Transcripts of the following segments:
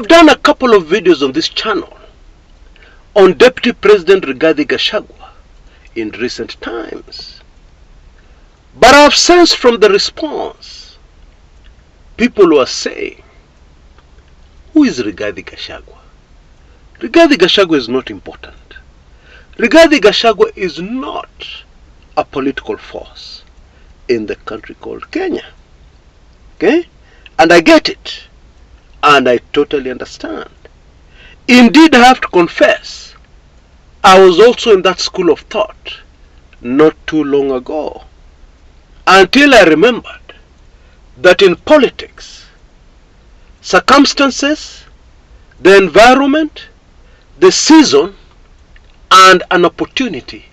I've done a couple of videos on this channel on Deputy President Rigathi Gachagua in recent times. But I've sensed from the response, people who are saying, who is Rigathi Gachagua? Rigathi Gachagua is not important. Rigathi Gachagua is not a political force in the country called Kenya. Okay? And I get it. And I totally understand. Indeed, I have to confess, I was also in that school of thought not too long ago, until I remembered that in politics, circumstances, the environment, the season, and an opportunity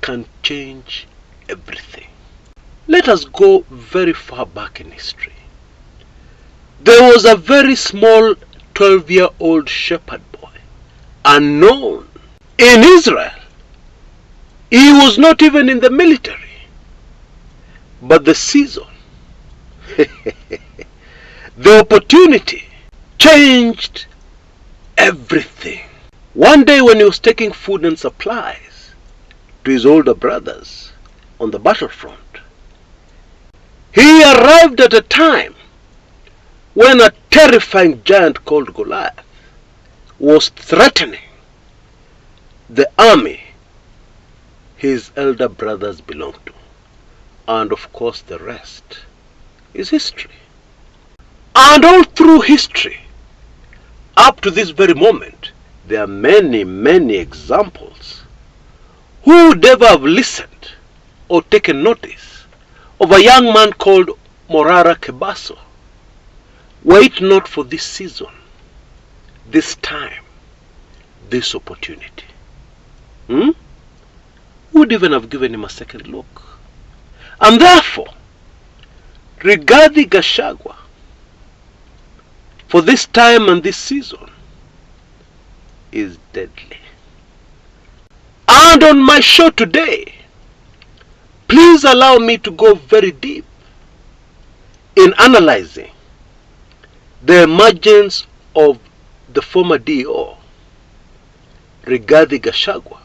can change everything. Let us go very far back in history. There was a very small 12-year-old shepherd boy, unknown, in Israel. He was not even in the military. But the season, the opportunity changed everything. One day when he was taking food and supplies to his older brothers on the battlefront, he arrived at a time when a terrifying giant called Goliath was threatening the army his elder brothers belonged to. And of course the rest is history. And all through history, up to this very moment, there are many examples. Who would ever have listened or taken notice of a young man called Morara Kebaso? Were it not for this season, this time, this opportunity, who would even have given him a second look? And therefore, Rigathi Gachagua, for this time and this season, is deadly. And on my show today, please allow me to go very deep in analyzing the emergence of the former DO, Rigathi Gachagua,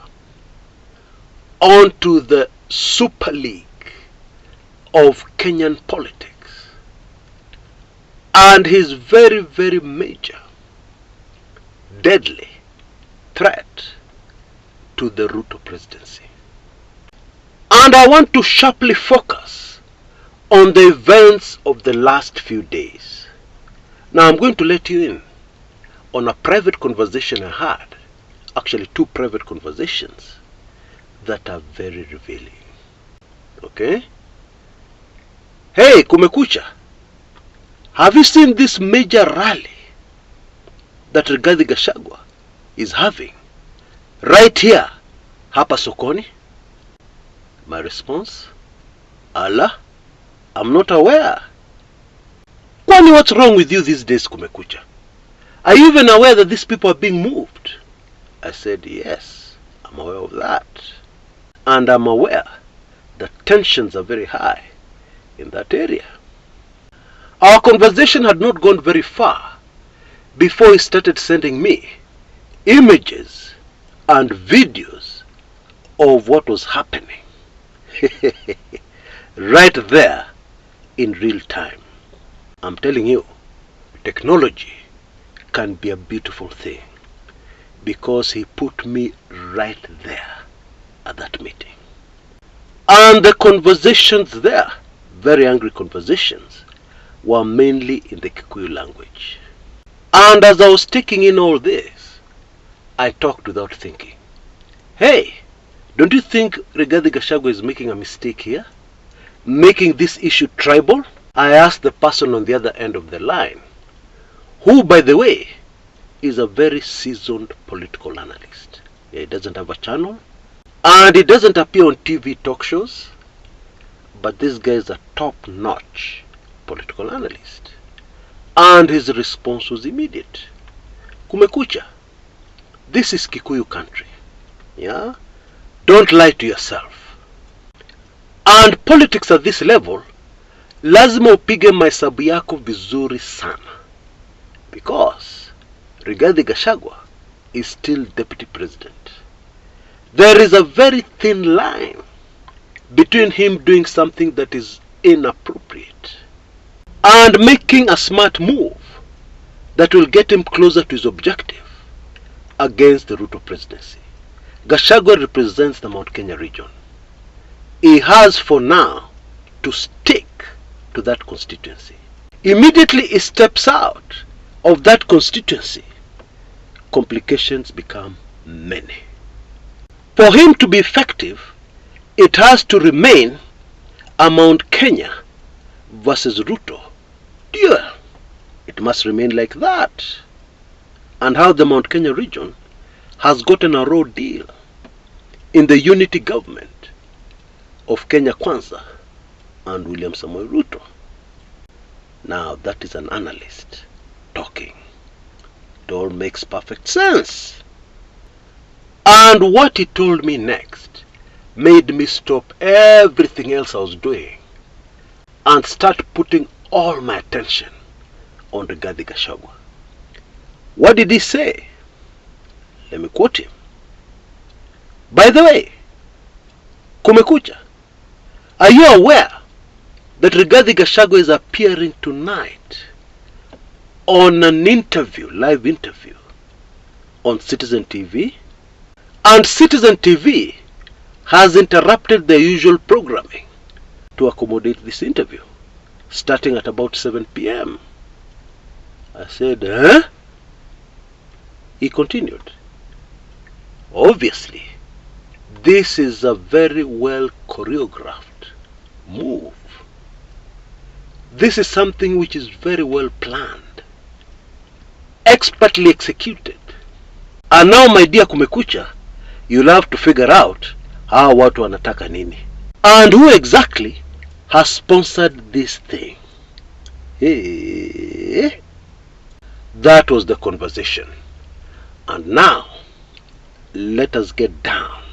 onto the Super League of Kenyan politics, and his very major, deadly threat to the Ruto presidency. And I want to sharply focus on the events of the last few days. Now I'm going to let you in on a private conversation I had, actually two private conversations that are very revealing. Okay? Hey, Kumekucha, have you seen this major rally that Rigathi Gachagua is having right here, hapa sokoni? My response, Allah, I'm not aware. Kwani, what's wrong with you these days, Kumekucha? Are you even aware that these people are being moved? I said, yes, I'm aware of that. And I'm aware that tensions are very high in that area. Our conversation had not gone very far before he started sending me images and videos of what was happening right there in real time. I'm telling you, technology can be a beautiful thing, because he put me right there at that meeting. And the conversations there, very angry conversations, were mainly in the Kikuyu language. And as I was taking in all this, I talked without thinking. Hey, don't you think Rigathi Gachagua is making a mistake here? Making this issue tribal? I asked the person on the other end of the line, who, by the way, is a very seasoned political analyst. He doesn't have a channel, and he doesn't appear on TV talk shows, but this guy is a top-notch political analyst. And his response was immediate. Kumekucha, this is Kikuyu country. Yeah? Don't lie to yourself. And politics at this level, lazima upige mahesabu yako vizuri sana. Because Rigathi Gachagua is still deputy president. There is a very thin line between him doing something that is inappropriate and making a smart move that will get him closer to his objective against the Ruto presidency. Gachagua represents the Mount Kenya region. He has for now to stick to that constituency. Immediately he steps out of that constituency, complications become many. For him to be effective, it has to remain a Mount Kenya versus Ruto duel. It must remain like that. And how the Mount Kenya region has gotten a raw deal in the unity government of Kenya Kwanza and William Samoei Ruto. Now that is an analyst talking. It all makes perfect sense. And what he told me next made me stop everything else I was doing and start putting all my attention on Rigathi Gachagua. What did he say? Let me quote him. By the way, Kumekucha, are you aware that Rigathi Gachagua is appearing tonight on an interview, live interview, on Citizen TV? And Citizen TV has interrupted their usual programming to accommodate this interview, starting at about 7 p.m. I said, huh? He continued, obviously, this is a very well choreographed move. This is something which is very well planned, expertly executed. And now, my dear Kumekucha, you'll have to figure out how watu wanataka nini and who exactly has sponsored this thing. Hey, that was the conversation. And now, let us get down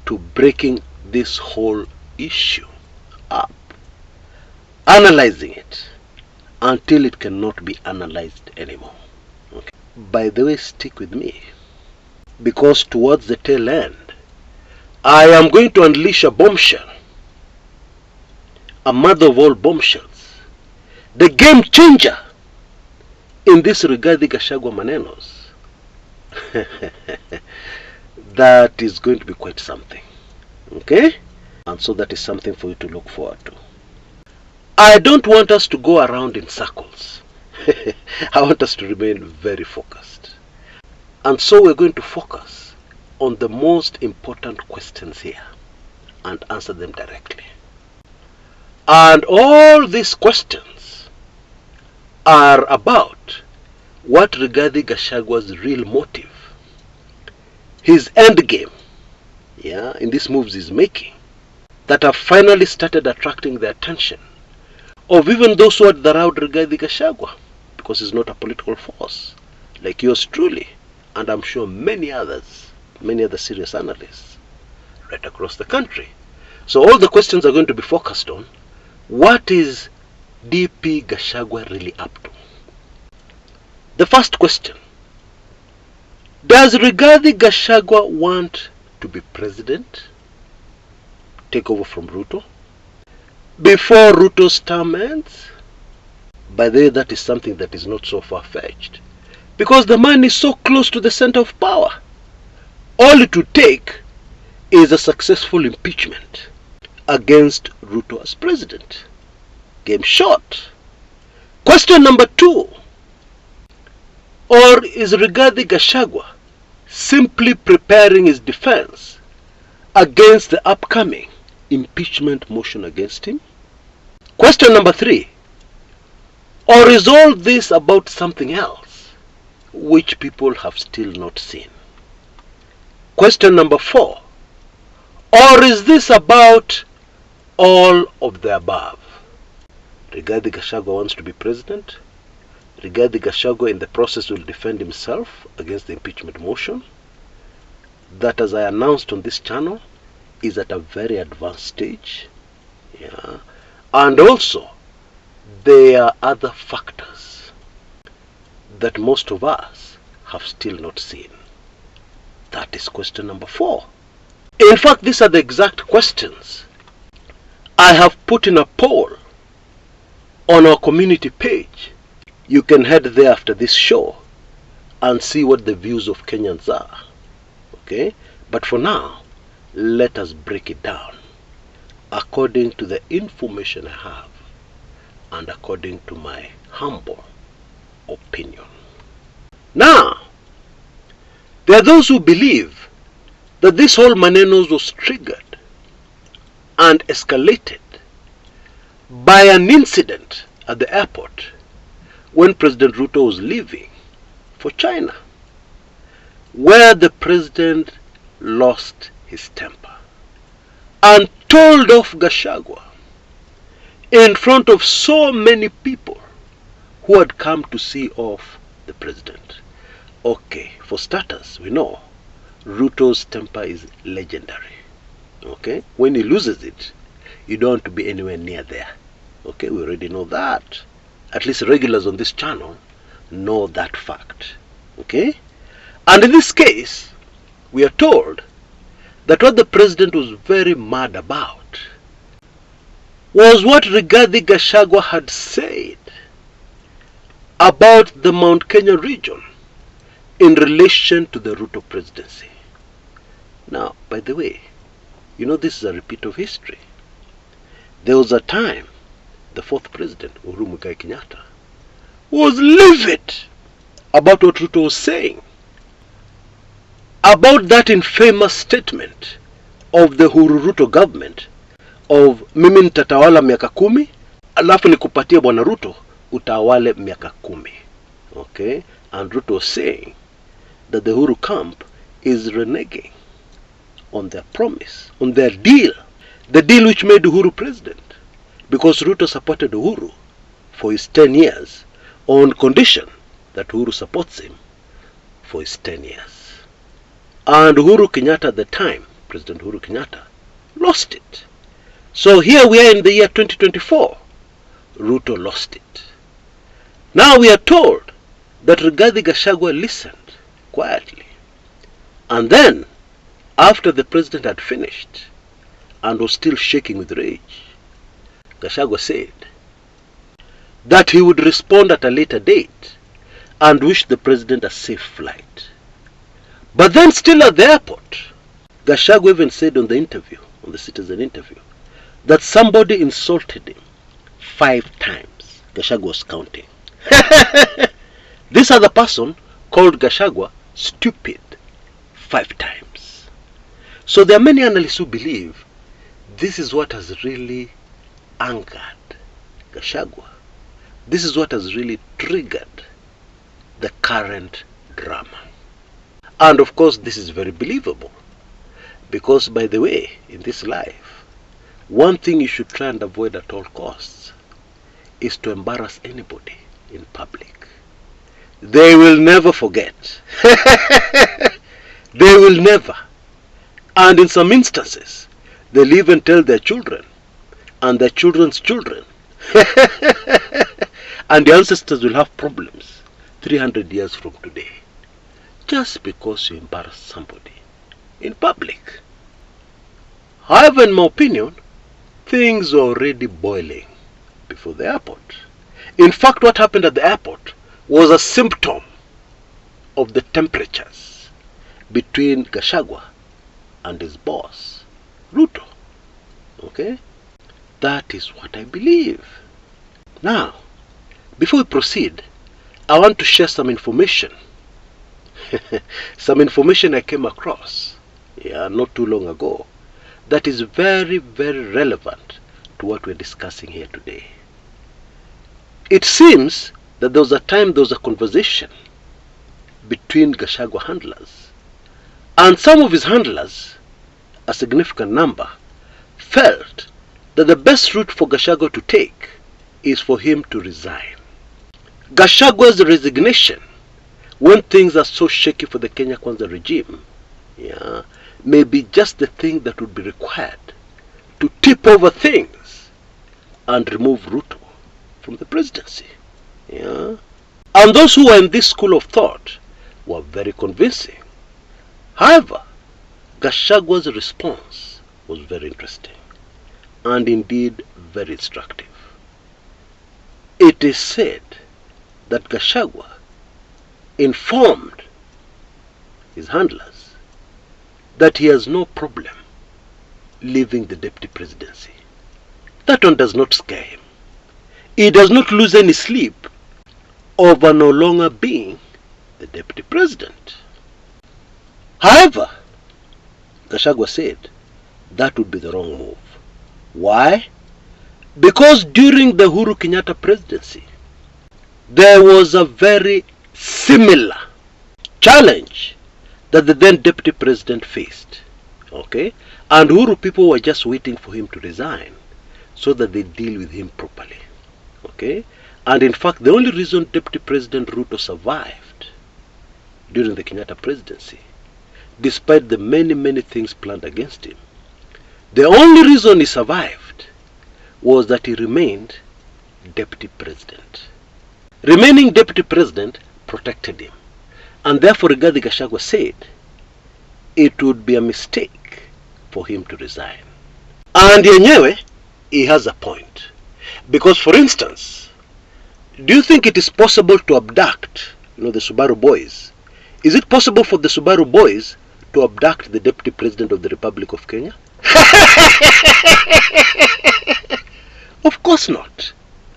to breaking this whole issue up, analyzing it until it cannot be analyzed anymore. Okay. By the way, stick with me, because towards the tail end, I am going to unleash a bombshell, a mother of all bombshells, the game changer in this Rigathi Gachagua manenos. That is going to be quite something. Okay? And so that is something for you to look forward to. I don't want us to go around in circles. I want us to remain very focused. And so we're going to focus on the most important questions here and answer them directly. And all these questions are about what Rigathi Gachagua's real motive, his end game, in these moves he's making, that have finally started attracting the attention of even those who had around Rigathi Gachagua, because he's not a political force, like yours truly, and I'm sure many other serious analysts right across the country. So all the questions are going to be focused on, what is DP Gachagua really up to? The first question, does Rigathi Gachagua want to be president, take over from Ruto, before Ruto's term ends? By the way, that is something that is not so far-fetched, because the man is so close to the center of power. All it would take is a successful impeachment against Ruto as president. Game short. Question number 2. Or is Rigathi Gachagua simply preparing his defense against the upcoming impeachment motion against him? Question number 3. Or is all this about something else which people have still not seen? Question number 4. Or is this about all of the above? Rigathi Gachagua wants to be president. Rigathi Gachagua in the process will defend himself against the impeachment motion. That, as I announced on this channel, is at a very advanced stage. And also, there are other factors that most of us have still not seen? That is question number 4. In fact, these are the exact questions I have put in a poll on our community page. You can head there after this show and see what the views of Kenyans are. Okay? But for now, let us break it down according to the information I have and according to my humble opinion. Now, there are those who believe that this whole Manenos was triggered and escalated by an incident at the airport when President Ruto was leaving for China, where the president lost his temper and told off Gachagua in front of so many people who had come to see off the president. Okay, for starters, we know Ruto's temper is legendary. Okay, when he loses it, you don't want to be anywhere near there. Okay, we already know that. At least regulars on this channel know that fact. Okay, and in this case, we are told that what the president was very mad about was what Rigathi Gachagua had said about the Mount Kenya region in relation to the Ruto presidency. Now, by the way, you know this is a repeat of history. There was a time the 4th president, Uhuru Muigai Kenyatta, was livid about what Ruto was saying, about that infamous statement of the Uhuru Ruto government of mimi nitatawala miaka 10 alafu nikupatie bwana Ruto utawale miaka 10. Okay, and Ruto was saying that the Uhuru camp is reneging on their promise, on their deal, the deal which made Uhuru president, because Ruto supported Uhuru for his 10 years on condition that Uhuru supports him for his 10 years. And Uhuru Kenyatta at the time, President Uhuru Kenyatta, lost it. So here we are in the year 2024. Ruto lost it. Now we are told that Rigathi Gachagua listened quietly. And then, after the president had finished and was still shaking with rage, Gachagua said that he would respond at a later date and wish the president a safe flight. But then still at the airport, Gachagua even said on the interview, on the Citizen interview, that somebody insulted him 5 times. Gachagua was counting. This other person called Gachagua stupid 5 times. So there are many analysts who believe this is what has really angered Gachagua. This is what has really triggered the current drama. And of course this is very believable, because by the way, in this life, one thing you should try and avoid at all costs is to embarrass anybody in public. They will never forget. They will never. And in some instances, they'll even tell their children and their children's children. And the ancestors will have problems 300 years from today, just because you embarrass somebody in public. However, in my opinion, things are already boiling before the airport. In fact, what happened at the airport was a symptom of the temperatures between Gachagua and his boss, Ruto. Okay? That is what I believe. Now, before we proceed, I want to share some information. Some information I came across not too long ago that is very, very relevant to what we're discussing here today. It seems that there was a time there was a conversation between Gachagua handlers, and some of his handlers, a significant number, felt that the best route for Gachagua to take is for him to resign. Gachagua's resignation, when things are so shaky for the Kenya Kwanza regime, may be just the thing that would be required to tip over things and remove Ruto from the presidency. And And those who were in this school of thought were very convincing. However, Gachagua's response was very interesting and indeed very instructive. It is said that Gachagua informed his handlers that he has no problem leaving the deputy presidency. That one does not scare him. He does not lose any sleep over no longer being the deputy president. However, Gachagua said that would be the wrong move. Why? Because during the Uhuru Kenyatta presidency, there was a very similar challenge that the then deputy president faced. Okay? And Uhuru people were just waiting for him to resign so that they deal with him properly. Okay? And in fact, the only reason Deputy President Ruto survived during the Kenyatta presidency, despite the many things planned against him, the only reason he survived was that he remained Deputy President. Remaining Deputy President protected him. And therefore, Rigathi Gachagua said it would be a mistake for him to resign. And yenyewe, he has a point. Because, for instance, do you think it is possible to abduct, the Subaru boys? Is it possible for the Subaru boys to abduct the Deputy President of the Republic of Kenya? Of course not.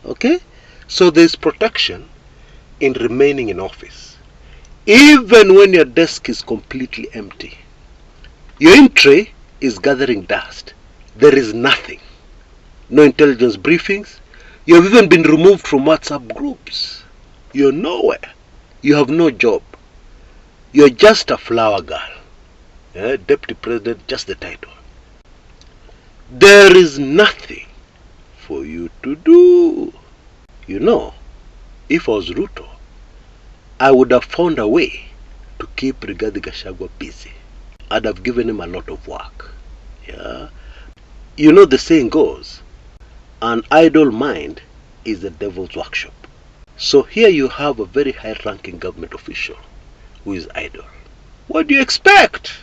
Okay? So there is protection in remaining in office. Even when your desk is completely empty, your in tray is gathering dust. There is nothing. No intelligence briefings. You have even been removed from WhatsApp groups. You're nowhere. You have no job. You're just a flower girl. Deputy President, just the title. There is nothing for you to do. If I was Ruto, I would have found a way to keep Rigathi Gachagua busy. I'd have given him a lot of work. Yeah. The saying goes, an idle mind is the devil's workshop. So here you have a very high-ranking government official who is idle. What do you expect?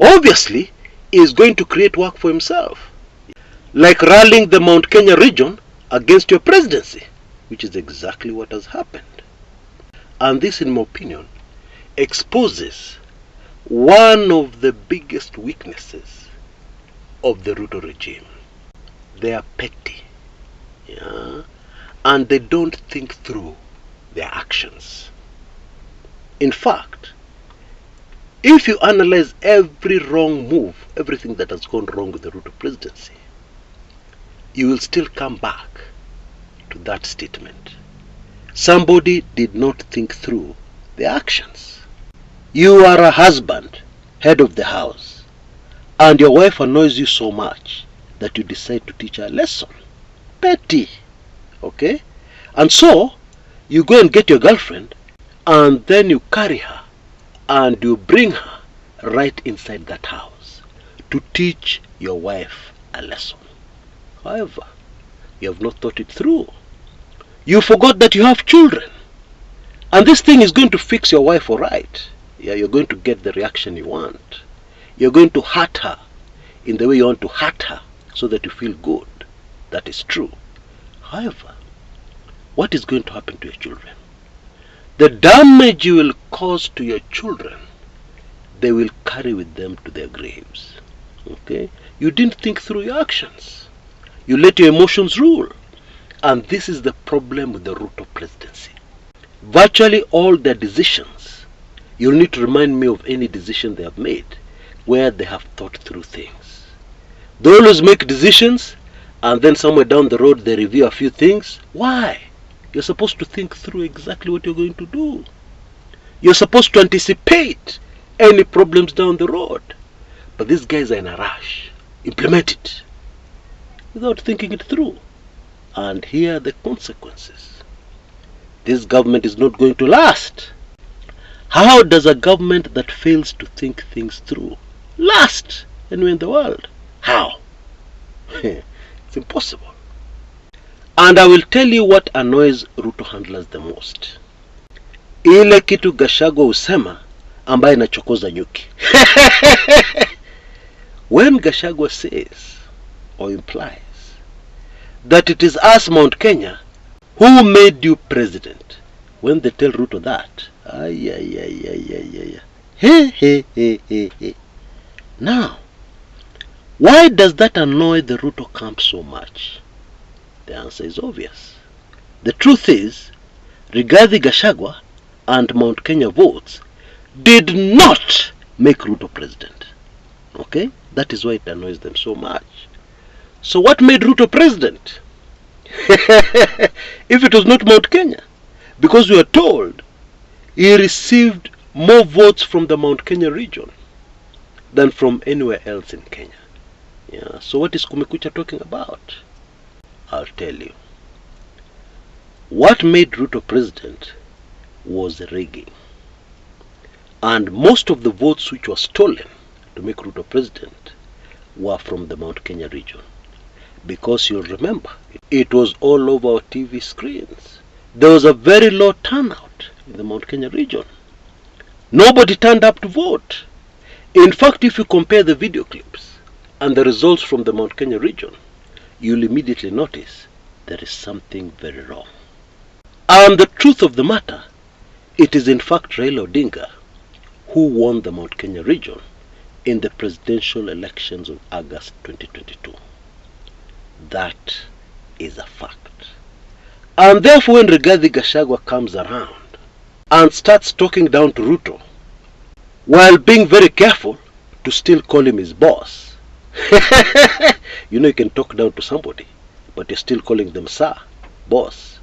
Obviously, he is going to create work for himself. Like rallying the Mount Kenya region against your presidency, which is exactly what has happened. And this, in my opinion, exposes one of the biggest weaknesses of the Ruto regime. They are petty. Yeah? And they don't think through their actions. In fact, if you analyze every wrong move, everything that has gone wrong with the Ruto presidency, you will still come back to that statement. Somebody did not think through their actions. You are a husband, head of the house, and your wife annoys you so much that you decide to teach her a lesson. Petty. Okay? And so, you go and get your girlfriend, and then you carry her, and you bring her right inside that house to teach your wife a lesson. However, you have not thought it through. You forgot that you have children. And this thing is going to fix your wife all right. Yeah, you're going to get the reaction you want. You're going to hurt her in the way you want to hurt her so that you feel good. That is true. However, what is going to happen to your children? The damage you will cause to your children, they will carry with them to their graves. Okay? You didn't think through your actions. You let your emotions rule. And this is the problem with the Ruto presidency. Virtually all their decisions, you'll need to remind me of any decision they have made where they have thought through things. They always make decisions and then somewhere down the road they review a few things. Why? You're supposed to think through exactly what you're going to do. You're supposed to anticipate any problems down the road. But these guys are in a rush. Implement it without thinking it through. And here are the consequences. This government is not going to last. How does a government that fails to think things through last anywhere in the world? How? It's impossible. And I will tell you what annoys Ruto handlers the most. ile kitu Gachagua usema ambaye inachokoza nyuki. When Gachagua says or implies that it is us, Mount Kenya, who made you president, when they tell Ruto that, Now, why does that annoy the Ruto camp so much? The answer is obvious. The truth is, Rigathi Gachagua and Mount Kenya votes did not make Ruto president. Okay? That is why it annoys them so much. So what made Ruto president? If it was not Mount Kenya? Because we are told he received more votes from the Mount Kenya region than from anywhere else in Kenya. Yeah. So what is Kumekucha talking about? I'll tell you. What made Ruto president was rigging. And most of the votes which were stolen to make Ruto president were from the Mount Kenya region. Because you'll remember, it was all over our TV screens. There was a very low turnout in the Mount Kenya region. Nobody turned up to vote. In fact, if you compare the video clips and the results from the Mount Kenya region, you'll immediately notice there is something very wrong. And the truth of the matter, it is in fact Raila Odinga who won the Mount Kenya region in the presidential elections of August 2022. That is a fact. And therefore when Rigathi Gachagua comes around and starts talking down to Ruto, while being very careful to still call him his boss. You know, you can talk down to somebody, but you're still calling them sir, boss.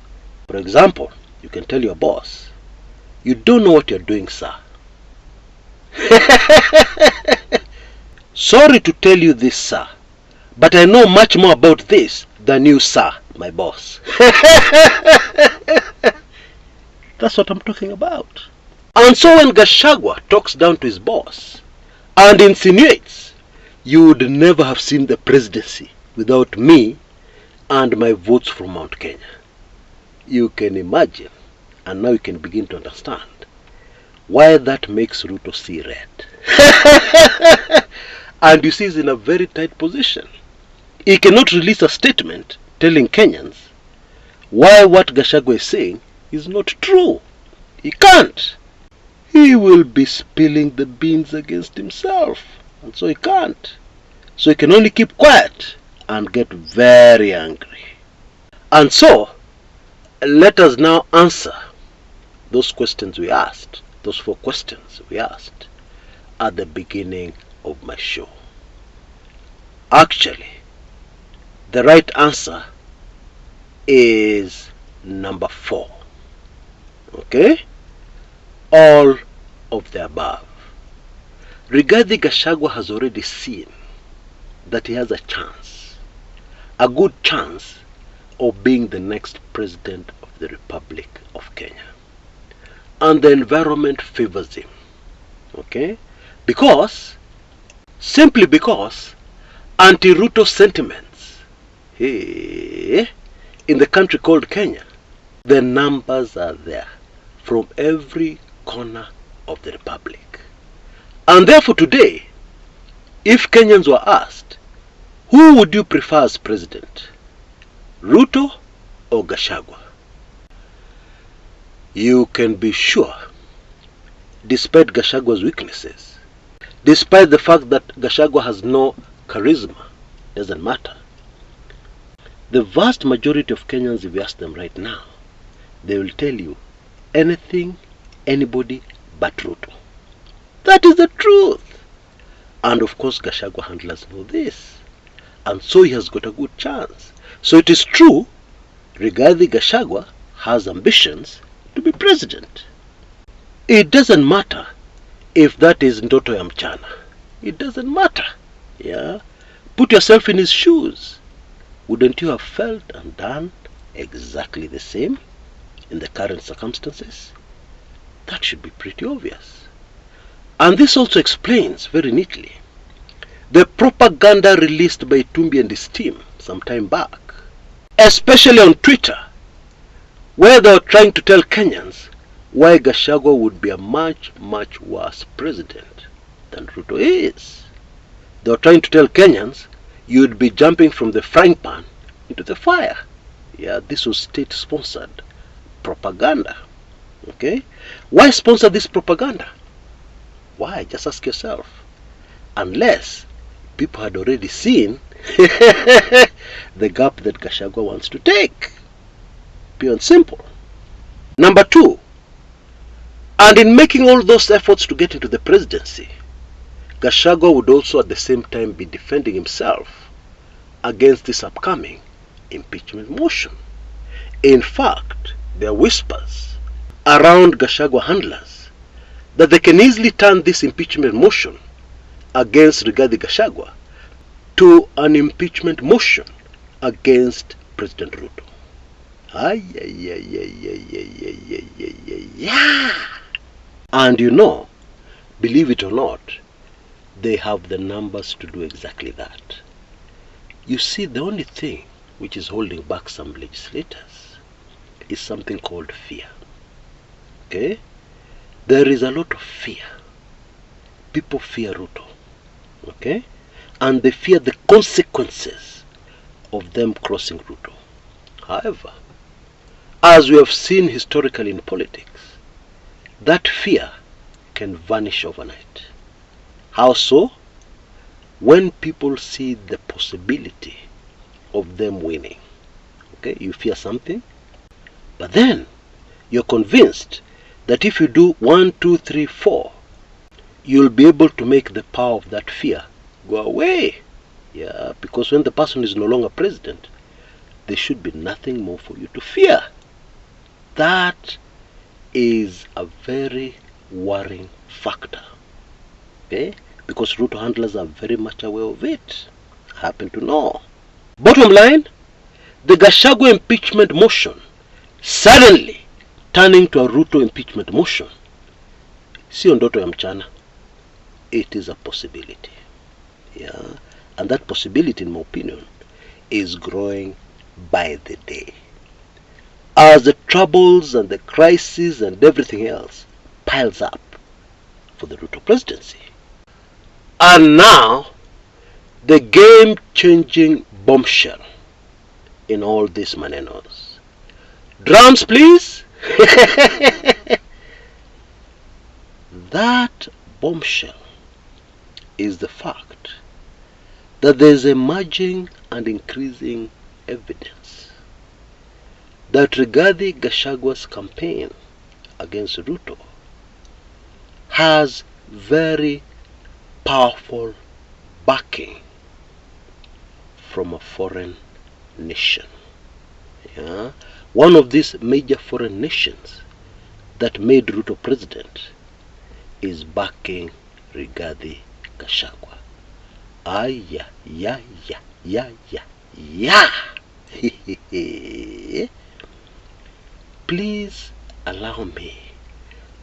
For example, you can tell your boss, you don't know what you're doing, sir. Sorry to tell you this, sir, but I know much more about this than you, sir, my boss. That's what I'm talking about. And so when Gachagua talks down to his boss and insinuates, you would never have seen the presidency without me and my votes from Mount Kenya, you can imagine, and now you can begin to understand, why that makes Ruto see red. And you see he's in a very tight position. He cannot release a statement telling Kenyans why what Gachagua is saying is not true. He can't. He will be spilling the beans against himself, and so he can't. So he can only keep quiet and get very angry. And so, let us now answer those questions we asked, those 4 questions we asked at the beginning of my show. Actually, the right answer is number 4. Okay? All of the above. Rigathi Gachagua has already seen that he has a chance, a good chance of being the next president of the Republic of Kenya. And the environment favors him. Okay? Simply because anti-Ruto sentiments in the country called Kenya, the numbers are there from every corner of the Republic. And therefore today, if Kenyans were asked, who would you prefer as president, Ruto or Gachagua? You can be sure, despite Gachagua's weaknesses, despite the fact that Gachagua has no charisma, doesn't matter. The vast majority of Kenyans, if you ask them right now, they will tell you anything, anybody but Ruto. That is the truth. And of course Gachagua handlers know this. And so he has got a good chance. So it is true, Rigathi Gachagua has ambitions to be president. It doesn't matter if that is Ndoto ya Mchana. It doesn't matter. Yeah? Put yourself in his shoes. Wouldn't you have felt and done exactly the same in the current circumstances? That should be pretty obvious. And this also explains very neatly the propaganda released by Tumbi and his team some time back, especially on Twitter, where they were trying to tell Kenyans why Gachagua would be a much, much worse president than Ruto is. They were trying to tell Kenyans you'd be jumping from the frying pan into the fire. Yeah, this was state-sponsored propaganda. Okay? Why sponsor this propaganda? Why? Just ask yourself. Unless people had already seen the gap that Gachagua wants to take. Pure and simple. Number two, and in making all those efforts to get into the presidency, Gachagua would also at the same time be defending himself against this upcoming impeachment motion. In fact, there are whispers around Gachagua handlers that they can easily turn this impeachment motion against Rigathi Gachagua to an impeachment motion against President Ruto. And you know, believe it or not, they have the numbers to do exactly that. You see, the only thing which is holding back some legislators is something called fear. Okay? There is a lot of fear. People fear Ruto. Okay? And they fear the consequences of them crossing Ruto. However, as we have seen historically in politics, that fear can vanish overnight. How so? When people see the possibility of them winning. Okay, you fear something, but then you're convinced that if you do 1, 2, 3, 4, you'll be able to make the power of that fear go away. Yeah, because when the person is no longer president, there should be nothing more for you to fear. That is a very worrying factor. Okay? Because Ruto handlers are very much aware of it. I happen to know. Bottom line, the Gachagua impeachment motion suddenly turning to a Ruto impeachment motion, sio ndoto ya mchana. It is a possibility. Yeah? And that possibility, in my opinion, is growing by the day. As the troubles and the crises and everything else piles up for the Ruto presidency. And now, the game-changing bombshell in all these manenos. Drums, please. That bombshell is the fact that there is emerging and increasing evidence that Rigathi Gachagua's campaign against Ruto has very powerful backing from a foreign nation. Yeah? One of these major foreign nations that made Ruto president is backing Rigathi Gachagua. Please allow me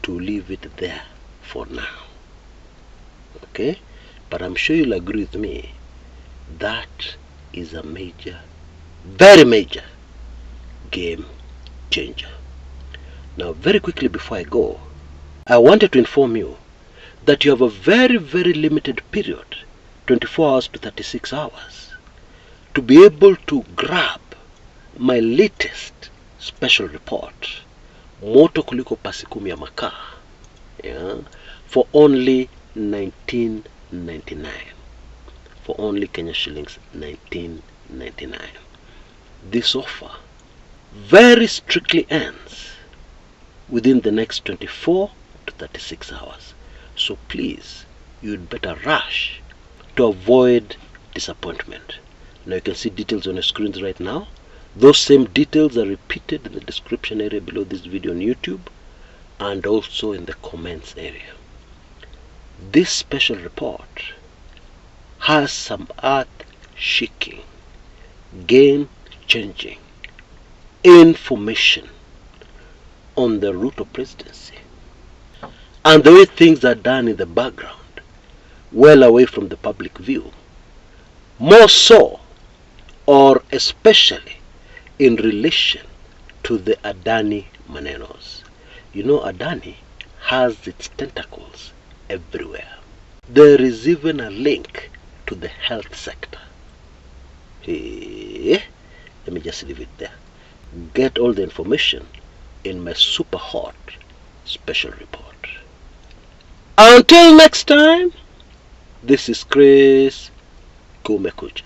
to leave it there for now. Okay? But I'm sure you'll agree with me that is a major, very major game changer. Now, very quickly before I go, I wanted to inform you that you have a very, very limited period, 24 hours to 36 hours, to be able to grab my latest special report, Moto Kuliko Pasikumi ya Makaa, yeah, for only 19.99. For only Kenya shillings 19.99. This offer very strictly ends within the next 24 to 36 hours. So please, you'd better rush to avoid disappointment. Now you can see details on your screens right now. Those same details are repeated in the description area below this video on YouTube and also in the comments area. This special report has some earth-shaking, game-changing information on the Ruto presidency and the way things are done in the background, well away from the public view, more so or especially in relation to the Adani Manenos. You know, Adani has its tentacles everywhere. There is even a link to the health sector. Hey, let me just leave it there. Get all the information in my super hot special report. Until next time, this is Chris Kumekucha.